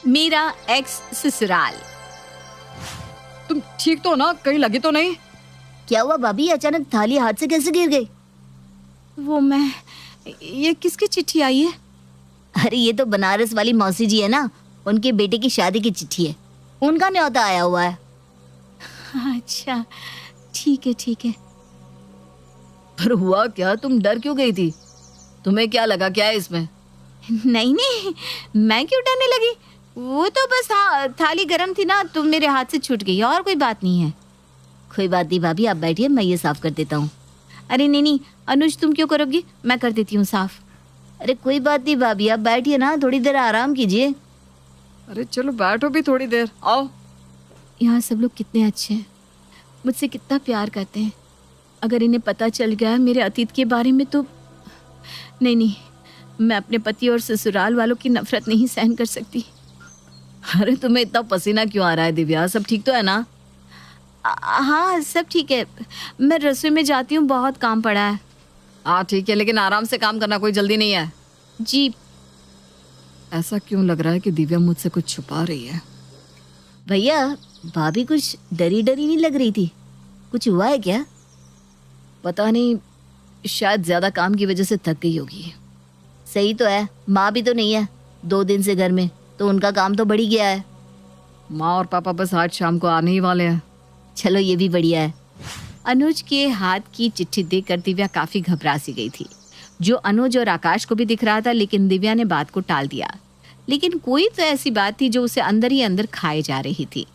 मेरा एक्स ससुराल। तुम ठीक तो ना? कहीं लगी तो नहीं? क्या हुआ भाभी, अचानक थाली हाथ से कैसे गिर गई? वो ये किसकी चिट्ठी आई है? अरे ये तो बनारस वाली मौसी जी है ना, उनके बेटे की शादी की चिट्ठी है, उनका न्योता आया हुआ है। अच्छा ठीक है ठीक है। पर हुआ क्या? तुम डर क्यों गई थी? तुम्हें क्या लगा क्या है इसमें? नहीं नहीं, मैं क्यों डरने लगी? वो तो बस थाली गर्म थी ना तो मेरे हाथ से छूट गई, और कोई बात नहीं है। कोई बात नहीं भाभी, आप बैठिए, मैं ये साफ कर देता हूँ। अरे नहीं नहीं अनुज, तुम क्यों करोगी, मैं कर देती हूँ साफ। अरे कोई बात नहीं भाभी, आप बैठिए ना, थोड़ी देर आराम कीजिए। अरे चलो बैठो भी थोड़ी देर, आओ। यहाँ सब लोग कितने अच्छे हैं, मुझसे कितना प्यार करते हैं। अगर इन्हें पता चल गया मेरे अतीत के बारे में तो नहीं नहीं, मैं अपने पति और ससुराल वालों की नफरत नहीं सहन कर सकती। अरे तुम्हें इतना पसीना क्यों आ रहा है दिव्या? सब ठीक तो है ना? हाँ सब ठीक है, मैं रसोई में जाती हूँ, बहुत काम पड़ा है। हाँ ठीक है, लेकिन आराम से काम करना, कोई जल्दी नहीं है। जी। ऐसा क्यों लग रहा है कि दिव्या मुझसे कुछ छुपा रही है? भैया भाभी कुछ डरी डरी नहीं लग रही थी, कुछ हुआ है क्या? पता नहीं, शायद ज्यादा काम की वजह से थक गई होगी। सही तो है, माँ भी तो नहीं है 2 दिन से घर में, तो उनका काम तो बढ़ ही गया है। माँ और पापा बस आज शाम को आने ही वाले हैं। चलो ये भी बढ़िया है। अनुज के हाथ की चिट्ठी देखकर दिव्या काफी घबरा सी गई थी, जो अनुज और आकाश को भी दिख रहा था, लेकिन दिव्या ने बात को टाल दिया। लेकिन कोई तो ऐसी बात थी जो उसे अंदर ही अंदर खाए जा रही थी।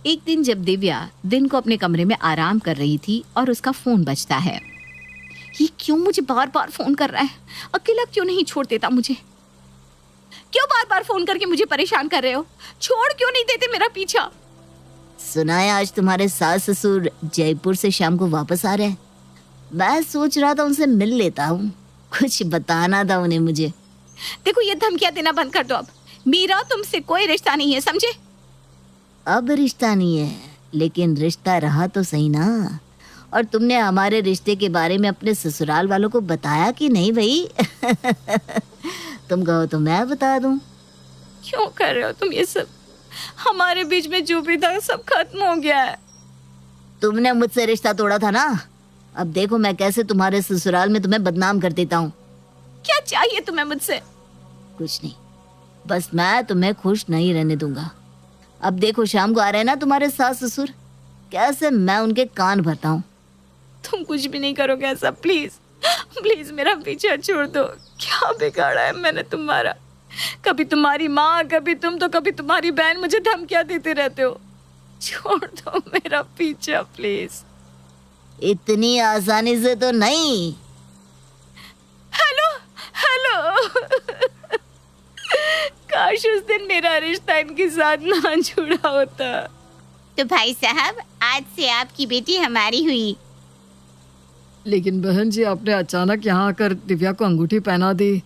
एक दिन जब दिव्या दिन को अपने कमरे में आराम कर रही थी और उसका फोन बजता है। ये क्यों मुझे बार बार फोन कर रहा है, अकेला क्यों नहीं छोड़ देता मुझे? क्यों बार बार फोन करके मुझे परेशान कर रहे हो? छोड़ क्यों नहीं देते मेरा पीछा? सुना है आज तुम्हारे सास ससुर जयपुर से शाम को वापस आ रहे हैं। मैं सोच रहा था उनसे मिल लेता हूँ, कुछ बताना था उन्हें मुझे। देखो ये धमकियां देना बंद कर दो अब, मेरा तुमसे कोई रिश्ता नहीं है, समझे? अब रिश्ता नहीं है, लेकिन रिश्ता रहा तो सही ना। और तुमने हमारे रिश्ते के बारे में अपने ससुराल वालों को बताया कि नहीं भाई? तुम कहो तो मैं बता दूं। क्यों कर रहे हो तुम ये सब? हमारे बीच में जो भी था सब खत्म हो गया है। तुमने मुझसे रिश्ता तोड़ा था ना, अब देखो मैं कैसे तुम्हारे ससुराल में तुम्हें बदनाम कर देता हूँ। क्या चाहिए तुम्हें मुझसे? कुछ नहीं, बस मैं तुम्हें खुश नहीं रहने दूंगा। अब देखो शाम को आ रहे हैं ना तुम्हारे सास ससुर, कैसे मैं उनके कान भरता हूँ। तुम कुछ भी नहीं करोगे ऐसा, प्लीज प्लीज मेरा पीछा छोड़ दो। क्या बिगाड़ा है मैंने तुम्हारा? कभी तुम्हारी माँ, कभी तुम, तो कभी तुम्हारी बहन मुझे धमकियां देते रहते हो। छोड़ दो मेरा पीछा प्लीज। इतनी आसानी से तो नहीं। Hello hello. काश उस दिन मेरा रिश्ता इनके साथ ना जुड़ा होता। तो भाई साहब आज से आपकी बेटी हमारी हुई। लेकिन बहन जी, आपने अचानक यहाँ आकर दिव्या को अंगूठी पहना दी,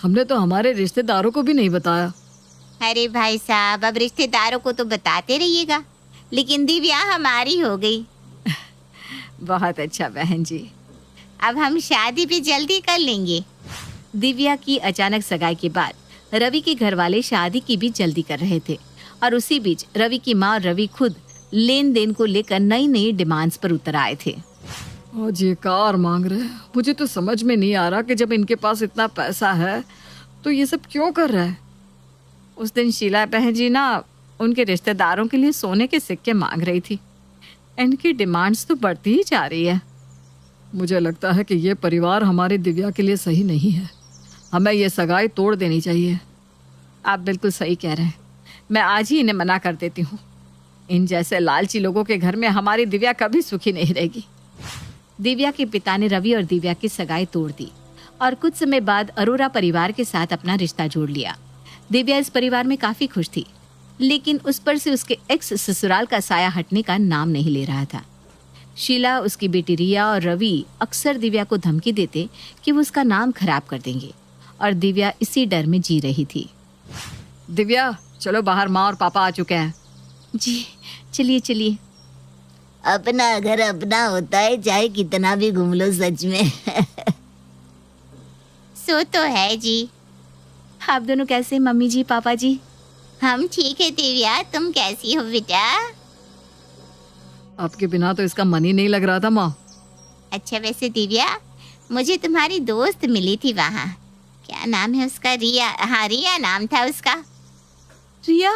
हमने तो हमारे रिश्तेदारों को भी नहीं बताया। अरे भाई साहब अब रिश्तेदारों को तो बताते रहिएगा, लेकिन दिव्या हमारी हो गई। बहुत अच्छा बहन जी, अब हम शादी भी जल्दी कर लेंगे। दिव्या की अचानक सगाई के बाद रवि के घर वाले शादी की भी जल्दी कर रहे थे, और उसी बीच रवि की माँ और रवि खुद लेन देन को लेकर नई नई डिमांड्स पर उतर आए थे। आज ये कार मांग रहे हैं, मुझे तो समझ में नहीं आ रहा कि जब इनके पास इतना पैसा है तो ये सब क्यों कर रहा है। उस दिन शीला बहन जी ना उनके रिश्तेदारों के लिए सोने के सिक्के मांग रही थी। इनकी डिमांड्स तो बढ़ती ही जा रही है। मुझे लगता है कि ये परिवार हमारी दिव्या के लिए सही नहीं है, हमें ये सगाई तोड़ देनी चाहिए। आप बिल्कुल सही कह रहे हैं, मैं आज ही इन्हें मना कर देती हूँ। इन जैसे लालची लोगों के घर में हमारी दिव्या कभी सुखी नहीं रहेगी। दिव्या के पिता ने रवि और दिव्या की सगाई तोड़ दी और कुछ समय बाद अरोरा परिवार के साथ अपना रिश्ता जोड़ लिया। दिव्या इस परिवार में काफी खुश थी, लेकिन उस पर से उसके एक्स ससुराल का साया हटने का नाम नहीं ले रहा था। शीला, उसकी बेटी रिया और रवि अक्सर दिव्या को धमकी देते कि वो उसका नाम खराब कर देंगे, और दिव्या इसी डर में जी रही थी। दिव्या चलो बाहर, माँ और पापा आ चुके हैं। जी चलिए चलिए। अपना घर अपना होता है, चाहे कितना भी घूम लो सच में। सो तो है जी। आप दोनों कैसे, मम्मी जी पापा जी? हम ठीक है दिव्या, तुम कैसी हो बेटा? आपके बिना तो इसका मन ही नहीं लग रहा था माँ। अच्छा वैसे दिव्या, मुझे तुम्हारी दोस्त मिली थी वहाँ, क्या नाम है उसका? रिया। हाँ रिया नाम था उसका। रिया,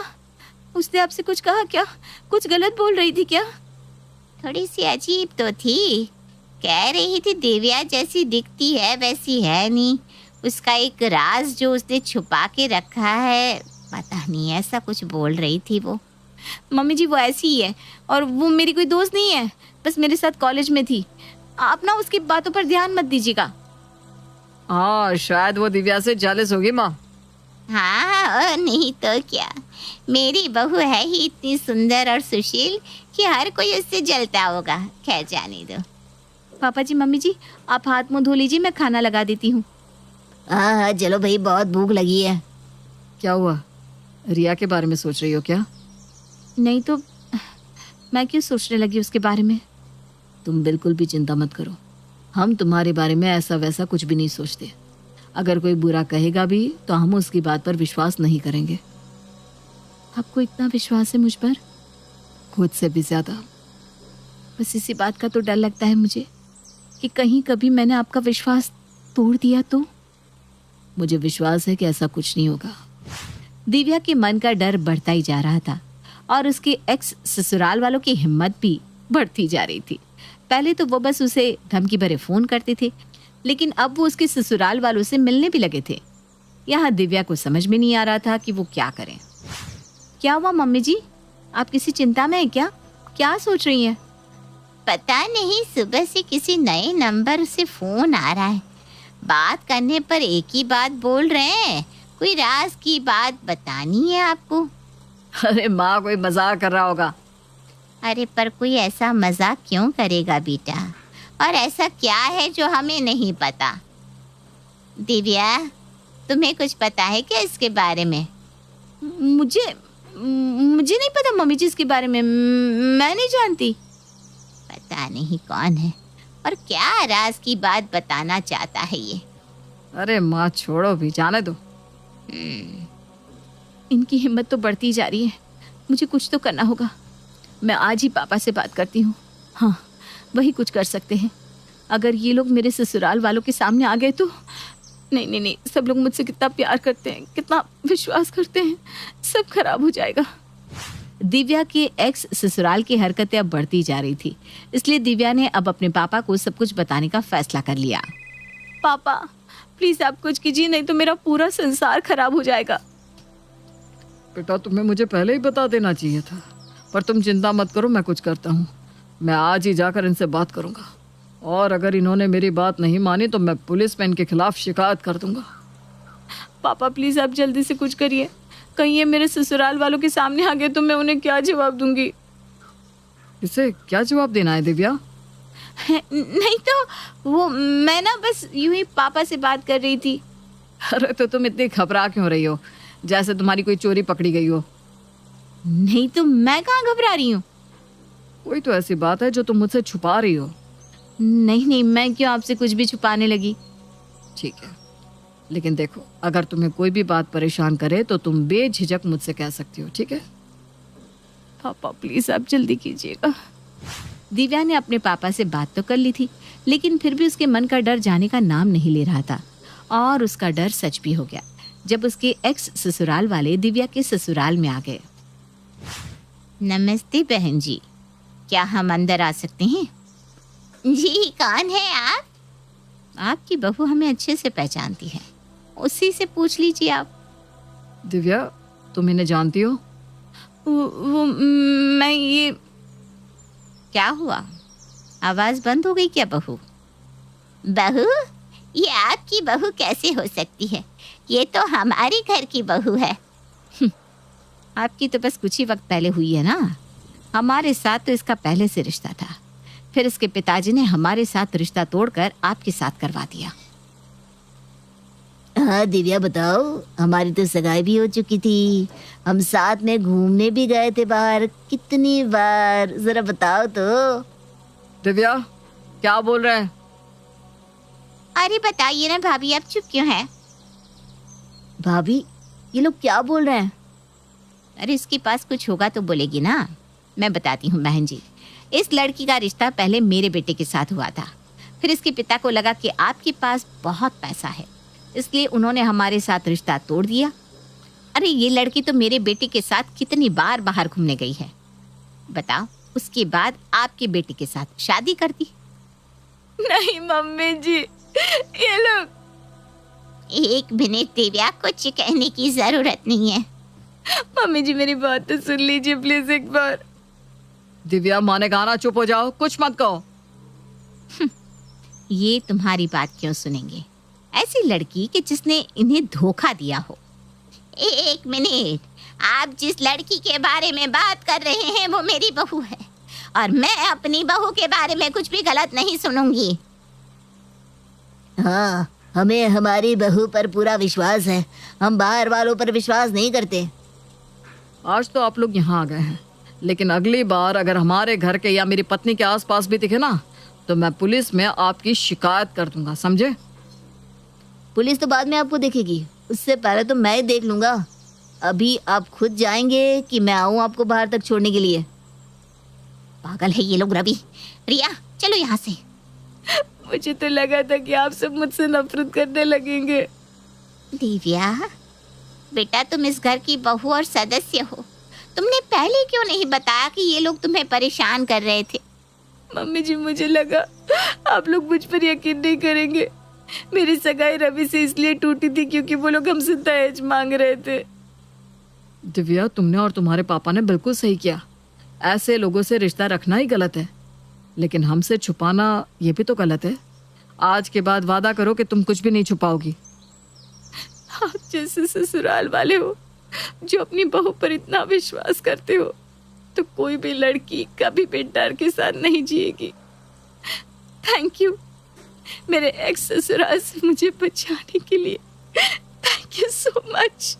उसने आपसे कुछ कहा क्या? कुछ गलत बोल रही थी क्या? थोड़ी सी अजीब तो थी, कह रही थी दिव्या जैसी दिखती है वैसी है नहीं, उसका एक राज जो उसने छुपा के रखा है, पता नहीं ऐसा कुछ बोल रही थी वो। मम्मी जी वो ऐसी ही है, और वो मेरी कोई दोस्त नहीं है, बस मेरे साथ कॉलेज में थी। आप ना उसकी बातों पर ध्यान मत दीजिएगा। हाँ शायद वो दिव्या से जेलस होगी माँ। हाँ और नहीं तो क्या, मेरी बहू है ही इतनी सुंदर और सुशील कि हर कोई उससे जलता होगा। खैर जाने दो। पापा जी मम्मी जी आप हाथ मुंह धो लीजिए, मैं खाना लगा देती हूँ। हाँ हाँ चलो भाई, बहुत भूख लगी है। क्या हुआ, रिया के बारे में सोच रही हो क्या? नहीं तो मैं क्यों सोचने लगी उसके बारे में? तुम बिल्कुल भी चिंता मत करो, हम तुम्हारे बारे में ऐसा वैसा कुछ भी नहीं सोचते। अगर कोई बुरा कहेगा भी तो हम उसकी बात पर विश्वास नहीं करेंगे। आपको इतना विश्वास है मुझ पर? खुद से भी ज्यादा। बस इसी बात का तो डर लगता है मुझे कि कहीं कभी मैंने आपका विश्वास तोड़ दिया तो। मुझे विश्वास है कि ऐसा कुछ नहीं होगा। दिव्या के मन का डर बढ़ता ही जा रहा था और उसके एक्स ससुराल वालों की हिम्मत भी बढ़ती जा रही थी। पहले तो वो बस उसे धमकी भरे फोन करते थे, लेकिन अब वो उसके ससुराल वालों से मिलने भी लगे थे। यहाँ दिव्या को समझ में नहीं आ रहा था कि वो क्या करें। क्या हुआ मम्मी जी, आप किसी चिंता में हैं क्या? क्या सोच रही हैं? पता नहीं, सुबह से किसी नए नंबर से फोन आ रहा है, बात करने पर एक ही बात बोल रहे हैं, कोई राज की बात बतानी है आपको। अरे माँ कोई मजाक कर रहा होगा। अरे पर कोई ऐसा मजाक क्यों करेगा बेटा, और ऐसा क्या है जो हमें नहीं पता? दिव्या तुम्हें कुछ पता है क्या इसके बारे में? मुझे नहीं पता मम्मी जी इसके बारे में, मैं नहीं जानती। पता नहीं कौन है और क्या राज की बात बताना चाहता है ये। अरे माँ छोड़ो भी, जाने दो। इनकी हिम्मत तो बढ़ती जा रही है, मुझे कुछ तो करना होगा। मैं आज ही पापा से बात करती हूँ। हाँ वही कुछ कर सकते हैं। अगर ये लोग मेरे ससुराल वालों के सामने आ गए तो नहीं नहीं नहीं, सब लोग मुझसे कितना प्यार करते हैं, कितना विश्वास करते हैं, सब खराब हो जाएगा। दिव्या के एक्स ससुराल की हरकतें अब बढ़ती जा रही थी, इसलिए दिव्या ने अब अपने पापा को सब कुछ बताने का फैसला कर लिया। पापा प्लीज आप कुछ कीजिए, नहीं तो मेरा पूरा संसार खराब हो जाएगा। बेटा तुम्हें मुझे पहले ही बता देना चाहिए था, पर तुम चिंता मत करो, मैं कुछ करता हूँ। मैं आज ही जाकर इनसे बात करूँगा, और अगर इन्होंने मेरी बात नहीं मानी तो मैं पुलिस में इनके खिलाफ शिकायत कर दूंगा। पापा प्लीज आप जल्दी से कुछ करिए, कहीं ये मेरे ससुराल वालों के सामने आ गए तो मैं उन्हें क्या जवाब दूंगी? इसे क्या जवाब देना है दिव्या? नहीं तो वो मैं ना बस यूं ही पापा से बात कर रही थी। अरे तो तुम इतनी घबरा क्यों रही हो, जैसे तुम्हारी कोई चोरी पकड़ी गई हो? नहीं तो मैं कहाँ घबरा रही हूँ। कोई तो ऐसी बात है जो तुम मुझसे छुपा रही हो। नहीं नहीं, मैं क्यों आपसे कुछ भी छुपाने लगी। ठीक है, लेकिन देखो अगर तुम्हें कोई भी बात परेशान करे तो तुम बेझिझक मुझसे कह सकती हो, ठीक है? पापा प्लीज आप जल्दी कीजिएगा। दिव्या ने अपने पापा से बात तो कर ली थी, लेकिन फिर भी उसके मन का डर जाने का नाम नहीं ले रहा था, और उसका डर सच भी हो गया जब उसके एक्स ससुराल वाले दिव्या के ससुराल में आ गए। नमस्ते बहन जी, क्या हम अंदर आ सकते हैं? जी कौन है आप? आपकी बहू हमें अच्छे से पहचानती है, उसी से पूछ लीजिए आप। दिव्या तुम इन्हें जानती हो? वो मैं ये क्या हुआ, आवाज बंद हो गई क्या बहू? बहू? ये आपकी बहू कैसे हो सकती है, ये तो हमारे घर की बहू है। आपकी तो बस कुछ ही वक्त पहले हुई है ना, हमारे साथ तो इसका पहले से रिश्ता था, फिर इसके पिताजी ने हमारे साथ रिश्ता तोड़कर आपके साथ करवा दिया। हाँ दिव्या बताओ, हमारी तो सगाई भी हो चुकी थी, हम साथ में घूमने भी गए थे बाहर, कितनी बार, जरा बताओ तो। दिव्या क्या बोल रहे हैं? अरे बताइए ना भाभी, आप चुप क्यों हैं? भाभी ये लोग क्या बोल रहे हैं? अरे इसके पास कुछ होगा तो बोलेगी ना। मैं बताती हूँ बहन जी, इस लड़की का रिश्ता पहले मेरे बेटे के साथ हुआ था। फिर इसके पिता को लगा कि आपके पास बहुत पैसा है, इसलिए उन्होंने हमारे साथ रिश्ता तोड़ दिया। अरे ये लड़की तो मेरे बेटे के साथ कितनी बार बाहर घूमने गई है, बताओ। उसके बाद आपके बेटे के साथ शादी कर दी। नहीं मम्मी जी, ये लोग। एक मिनट दिव्या, कुछ कहने की जरूरत नहीं है। मम्मी जी मेरी बात तो सुन लीजिए प्लीज एक बार। दिव्या, माँ ने कहा ना चुप हो जाओ, कुछ मत कहो। ये तुम्हारी बात क्यों सुनेंगे, ऐसी लड़की कि जिसने इन्हें धोखा दिया हो। एक मिनट, आप जिस लड़की के बारे में बात कर रहे हैं वो मेरी बहू है, और मैं अपनी बहू के बारे में कुछ भी गलत नहीं सुनूंगी। हाँ, हमें हमारी बहू पर पूरा विश्वास है, हम बाहर वालों पर विश्वास नहीं करते। आज तो आप लोग यहाँ आ गए हैं, लेकिन अगली बार अगर हमारे घर के या मेरी पत्नी के आसपास भी दिखे ना, तो मैं पुलिस में आपकी शिकायत कर दूंगा, समझे? पुलिस तो बाद में आपको देखेगी, उससे पहले तो मैं ही देख लूंगा। अभी आप खुद जाएंगे कि मैं आऊं आपको बाहर तक छोड़ने के लिए? पागल है ये लोग। रवि, रिया, चलो यहाँ से। मुझे तो लगा था कि आप सब मुझसे नफरत करने लगेंगे। दिव्या बेटा, तुम इस घर की बहू और सदस्य हो, तुमने पहले क्यों नहीं बताया कि ये लोग तुम्हें परेशान कर रहे थे? मम्मी जी मुझे लगा आप लोग मुझ पर यकीन नहीं करेंगे। मेरी सगाई रवि से इसलिए टूटी थी क्योंकि वो लोग हमसे दहेज मांग रहे थे। दिव्या, तुमने और तुम्हारे पापा ने बिल्कुल सही किया। ऐसे लोगों से रिश्ता रखना ही गलत है, लेकिन हमसे छुपाना ये भी तो गलत है। आज के बाद वादा करो कि तुम कुछ भी नहीं छुपाओगी। आप जैसे ससुराल वाले हो जो अपनी बहू पर इतना विश्वास करते हो, तो कोई भी लड़की कभी भी डर के साथ नहीं जिएगी। थैंक यू मेरे एक्स ससुराल से मुझे बचाने के लिए। Thank you so much.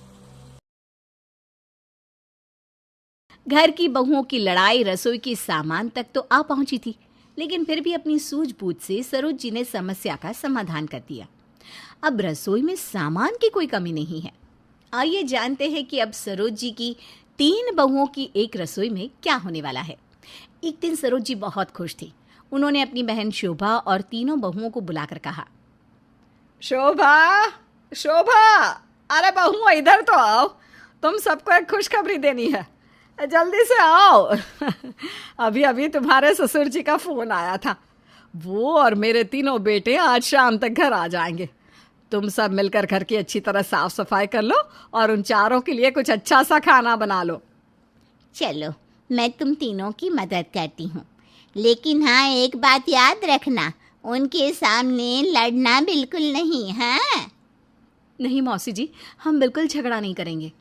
घर की बहुओं की लड़ाई रसोई के सामान तक तो आ पहुंची थी, लेकिन फिर भी अपनी सूझबूझ से सरोज जी ने समस्या का समाधान कर दिया। अब रसोई में सामान की कोई कमी नहीं है। आइए जानते हैं कि अब सरोज जी की 3 बहुओं की एक रसोई में क्या होने वाला है। एक दिन सरोज जी बहुत खुश थी। उन्होंने अपनी बहन शोभा और तीनों बहुओं को बुलाकर कहा, शोभा, शोभा, अरे बहुओं इधर तो आओ, तुम सबको एक खुशखबरी देनी है, जल्दी से आओ। अभी अभी तुम्हारे ससुर जी का फोन आया था, वो और मेरे तीनों बेटे आज शाम तक घर आ जाएंगे। तुम सब मिलकर घर की अच्छी तरह साफ सफाई कर लो और उन चारों के लिए कुछ अच्छा सा खाना बना लो। चलो, मैं तुम तीनों की मदद करती हूँ, लेकिन हाँ एक बात याद रखना, उनके सामने लड़ना बिल्कुल नहीं। हाँ नहीं मौसी जी, हम बिल्कुल झगड़ा नहीं करेंगे।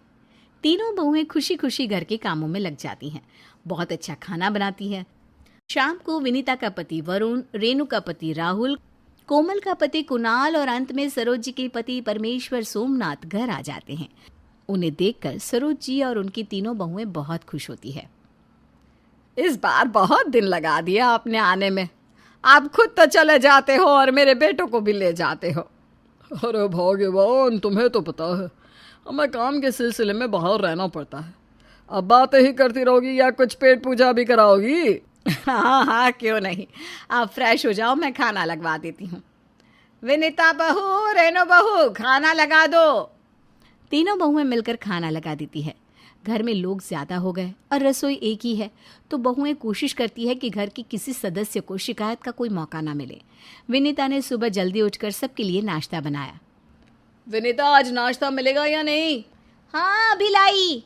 तीनों बहुएं खुशी खुशी घर के कामों में लग जाती हैं। बहुत अच्छा खाना बनाती हैं। शाम को विनीता का पति वरुण, रेणु का पति राहुल, कोमल का पति कुणाल और अंत में सरोज जी के पति परमेश्वर सोमनाथ घर आ जाते हैं। उन्हें देखकर सरोज जी और उनकी तीनों बहुएं बहुत खुश होती है। इस बार बहुत दिन लगा दिया आपने आने में, आप खुद तो चले जाते हो और मेरे बेटों को भी ले जाते हो। अरे भाग्यवान, तुम्हें तो पता है हमें काम के सिलसिले में बाहर रहना पड़ता है। अब बातें ही करती रहोगी या कुछ पेट पूजा भी कराओगी? हाँ हाँ क्यों नहीं, आप फ्रेश हो जाओ, मैं खाना लगवा देती हूँ। विनीता बहू, रेनो बहू, खाना लगा दो। तीनों बहुएं मिलकर खाना लगा देती है। घर में लोग ज्यादा हो गए और रसोई एक ही है, तो बहुएं कोशिश करती है कि घर के किसी सदस्य को शिकायत का कोई मौका ना मिले। विनीता ने सुबह जल्दी उठकर सबके लिए नाश्ता बनाया। विनीता, आज नाश्ता मिलेगा या नहीं? हाँ अभी लाई।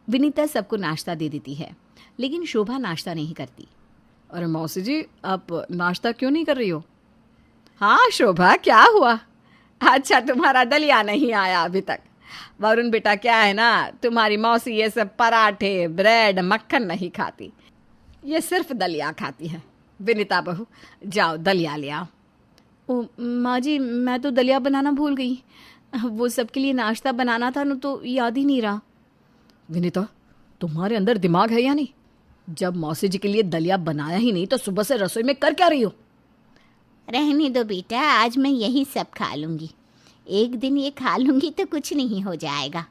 विनीता सबको नाश्ता दे देती है, लेकिन शोभा नाश्ता नहीं करती। अरे मौसी जी, आप नाश्ता क्यों नहीं कर रही हो? हाँ शोभा, क्या हुआ? अच्छा तुम्हारा दलिया नहीं आया अभी तक। वरुण बेटा, क्या है ना, तुम्हारी मौसी ये सब पराठे, ब्रेड, मक्खन नहीं खाती, ये सिर्फ दलिया खाती है। विनीता बहू, जाओ दलिया ले आओ। ओ माँ जी, मैं तो दलिया बनाना भूल गई। वो सबके लिए नाश्ता बनाना था ना, तो याद ही नहीं रहा। विनीता, तुम्हारे अंदर दिमाग है या नहीं? जब मौसी जी के लिए दलिया बनाया ही नहीं तो सुबह से रसोई में कर क्या रही हो? रहने दो बेटा, आज मैं यही सब खा लूँगी। एक दिन ये खा लूँगी तो कुछ नहीं हो जाएगा।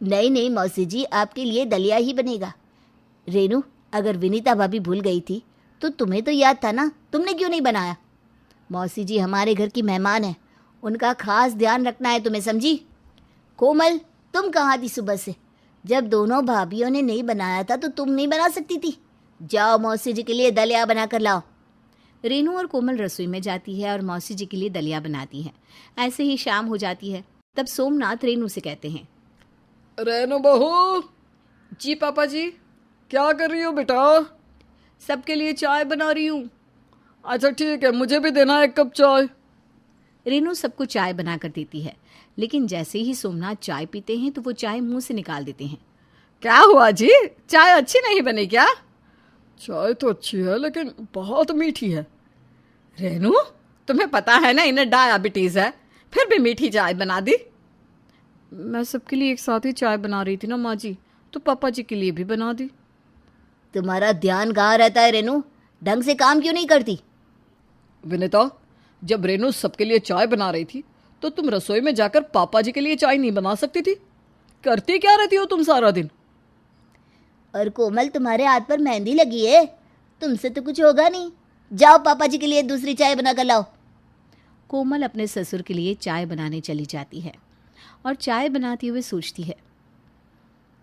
नहीं नहीं मौसी जी, आपके लिए दलिया ही बनेगा। रेनू, अगर विनीता भाभी भूल गई थी तो तुम्हें तो याद था ना, तुमने क्यों नहीं बनाया? मौसी जी हमारे घर की मेहमान है, उनका खास ध्यान रखना है तुम्हें, समझी? कोमल, तुम कहाँ थी सुबह से? जब दोनों भाभियों ने नहीं बनाया था तो तुम नहीं बना सकती थी? जाओ मौसी जी के लिए दलिया बना कर लाओ। रेनू और कोमल रसोई में जाती है और मौसी जी के लिए दलिया बनाती है। ऐसे ही शाम हो जाती है। तब सोमनाथ रेनू से कहते हैं, रेनू बहू। जी पापा जी। क्या कर रही हो बेटा? सबके लिए चाय बना रही हूँ। अच्छा ठीक है, मुझे भी देना 1 कप चाय। रेनू सबको चाय बनाकर देती है, लेकिन जैसे ही सोमनाथ चाय पीते हैं तो वो चाय मुंह से निकाल देते हैं। क्या हुआ जी, चाय अच्छी नहीं बनी क्या? चाय तो अच्छी है लेकिन बहुत मीठी है। रेनू, तुम्हें पता है ना इन्हें डायबिटीज है, फिर भी मीठी चाय बना दी। मैं सबके लिए एक साथ ही चाय बना रही थी ना माँ जी, तो पापा जी के लिए भी बना दी। तुम्हारा ध्यान कहाँ रहता है रेनू? ढंग से काम क्यों नहीं करती? विनीता, जब रेनू सबके लिए चाय बना रही थी तो तुम रसोई में जाकर पापा जी के लिए चाय नहीं बना सकती थी? करती क्या रहती हो तुम सारा दिन? और कोमल, तुम्हारे हाथ पर मेहंदी लगी है, तुमसे तो कुछ होगा नहीं। जाओ पापा जी के लिए दूसरी चाय बना कर लाओ। कोमल अपने ससुर के लिए चाय बनाने चली जाती है और चाय बनाते हुए सोचती है,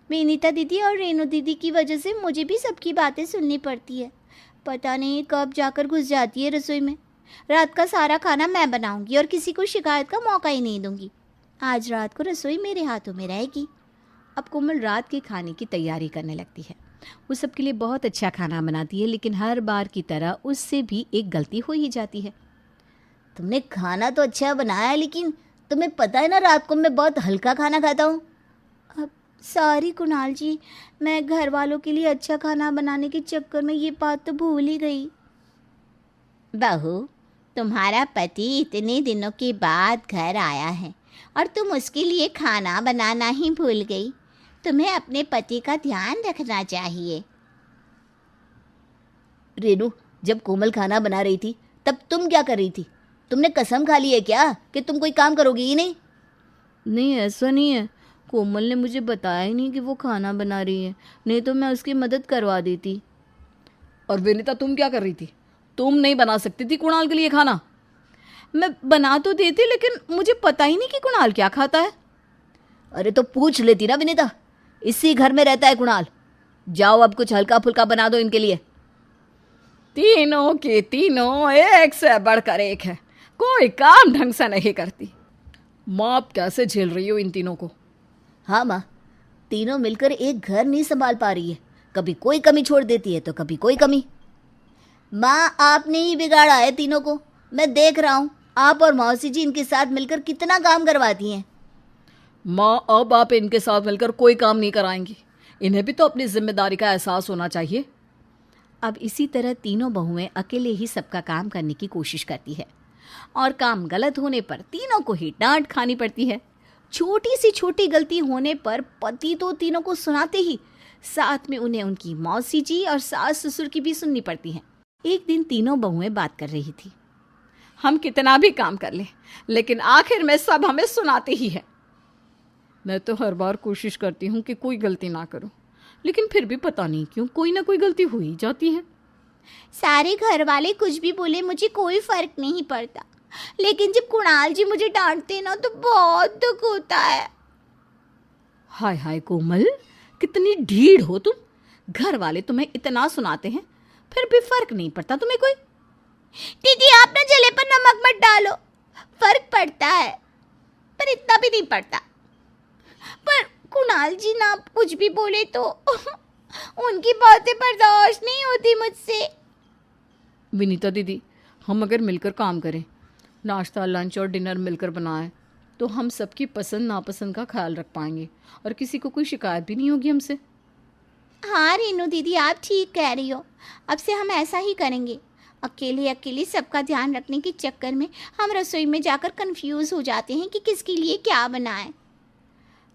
विनीता दीदी और रेनू दीदी की वजह से मुझे भी सबकी बातें सुननी पड़ती है। पता नहीं कब जाकर घुस जाती है रसोई में। रात का सारा खाना मैं बनाऊंगी और किसी को शिकायत का मौका ही नहीं दूंगी। आज रात को रसोई मेरे हाथों में रहेगी। अब कोमल रात के खाने की तैयारी करने लगती है। वो सबके लिए बहुत अच्छा खाना बनाती है, लेकिन हर बार की तरह उससे भी एक गलती हो ही जाती है। तुमने खाना तो अच्छा बनाया है, लेकिन तुम्हें पता है ना रात को मैं बहुत हल्का खाना खाता हूँ। सॉरी कुणाल जी, मैं घर वालों के लिए अच्छा खाना बनाने के चक्कर में ये बात तो भूल ही गई। बहू, तुम्हारा पति इतने दिनों के बाद घर आया है और तुम उसके लिए खाना बनाना ही भूल गई। तुम्हें अपने पति का ध्यान रखना चाहिए। रेनू, जब कोमल खाना बना रही थी तब तुम क्या कर रही थी? तुमने कसम खा ली है क्या कि तुम कोई काम करोगी ही नहीं? नहीं, ऐसा नहीं है। कोमल ने मुझे बताया ही नहीं कि वो खाना बना रही है, नहीं तो मैं उसकी मदद करवा देती। और विनीता, तुम क्या कर रही थी? तुम नहीं बना सकती थी कुणाल के लिए खाना? मैं बना तो देती, लेकिन मुझे पता ही नहीं कि कुणाल क्या खाता है। अरे तो पूछ लेती ना विनीता, इसी घर में रहता है कुणाल। जाओ अब कुछ हल्का फुल्का बना दो इनके लिए। तीनों की तीनों एक से बढ़कर एक है, कोई काम ढंग से नहीं करती। माँ, आप कैसे झेल रही हो इन तीनों को? हाँ माँ, तीनों मिलकर एक घर नहीं संभाल पा रही है। कभी कोई कमी छोड़ देती है तो कभी कोई कमी। माँ, आपने ही बिगाड़ा है तीनों को। मैं देख रहा हूँ आप और मौसी जी इनके साथ मिलकर कितना काम करवाती हैं। माँ, अब आप इनके साथ मिलकर कोई काम नहीं कराएंगी। इन्हें भी तो अपनी जिम्मेदारी का एहसास होना चाहिए। अब इसी तरह तीनों बहुएं अकेले ही सबका काम करने की कोशिश करती है और काम गलत होने पर तीनों को ही डांट खानी पड़ती है। छोटी सी छोटी गलती होने पर पति तो तीनों को सुनाते ही साथ में उन्हें उनकी मौसी जी और सास ससुर की भी सुननी पड़ती है। एक दिन तीनों बहुएं बात कर रही थी। हम कितना भी काम कर लें, लेकिन आखिर में सब हमें सुनाते ही है। मैं तो हर बार कोशिश करती हूँ कि कोई गलती ना करूँ, लेकिन फिर भी पता नहीं क्यों कोई ना कोई गलती हो ही जाती है। सारे घर वाले कुछ भी बोले मुझे कोई फर्क नहीं पड़ता, लेकिन जब कुणाल जी मुझे डांटते ना तो बहुत दुख होता है। हाय हाय कोमल, कितनी ढीठ हो तुम। घर वाले तुम्हें इतना सुनाते हैं, फिर भी फर्क नहीं पड़ता तुम्हें कोई। दीदी, आप ना जले पर नमक मत डालो, फर्क पड़ता है पर इतना भी नहीं पड़ता। पर कुणाल जी ना कुछ भी बोले तो उनकी बातें बर्दाश्त नहीं होती मुझसे। विनीता दीदी, हम अगर मिलकर काम करें, नाश्ता लंच और डिनर मिलकर बनाएं, तो हम सबकी पसंद नापसंद का ख्याल रख पाएंगे और किसी को कोई शिकायत भी नहीं होगी हमसे। हाँ रेनू दीदी, आप ठीक कह रही हो। अब से हम ऐसा ही करेंगे। अकेले अकेले सबका ध्यान रखने के चक्कर में हम रसोई में जाकर कंफ्यूज हो जाते हैं कि किसके लिए क्या बनाएं।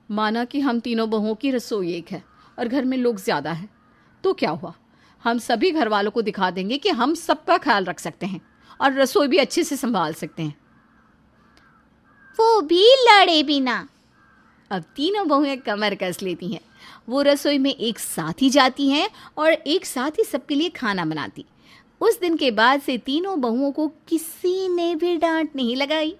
माना कि हम तीनों बहुओं की रसोई एक है और घर में लोग ज़्यादा हैं, तो क्या हुआ? हम सभी घर वालों को दिखा देंगे कि हम सबका ख्याल रख सकते हैं और रसोई भी अच्छे से संभाल सकते हैं। वो भी लड़े बिना। अब तीनों बहुएं कमर कस लेती हैं। वो रसोई में एक साथ ही जाती हैं और एक साथ ही सबके लिए खाना बनाती। उस दिन के बाद से तीनों बहुओं को किसी ने भी डांट नहीं लगाई।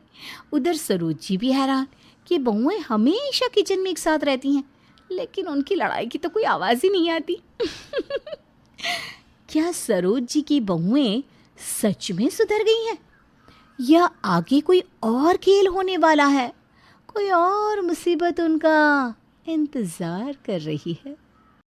उधर सरोज जी भी हैरान कि बहुएं हमेशा किचन में एक साथ रहती हैं, लेकिन उनकी लड़ाई की तो कोई आवाज़ ही नहीं आती। क्या सरोज जी की बहुएं सच में सुधर गई हैं या आगे कोई और खेल होने वाला है? कोई और मुसीबत उनका इंतजार कर रही है।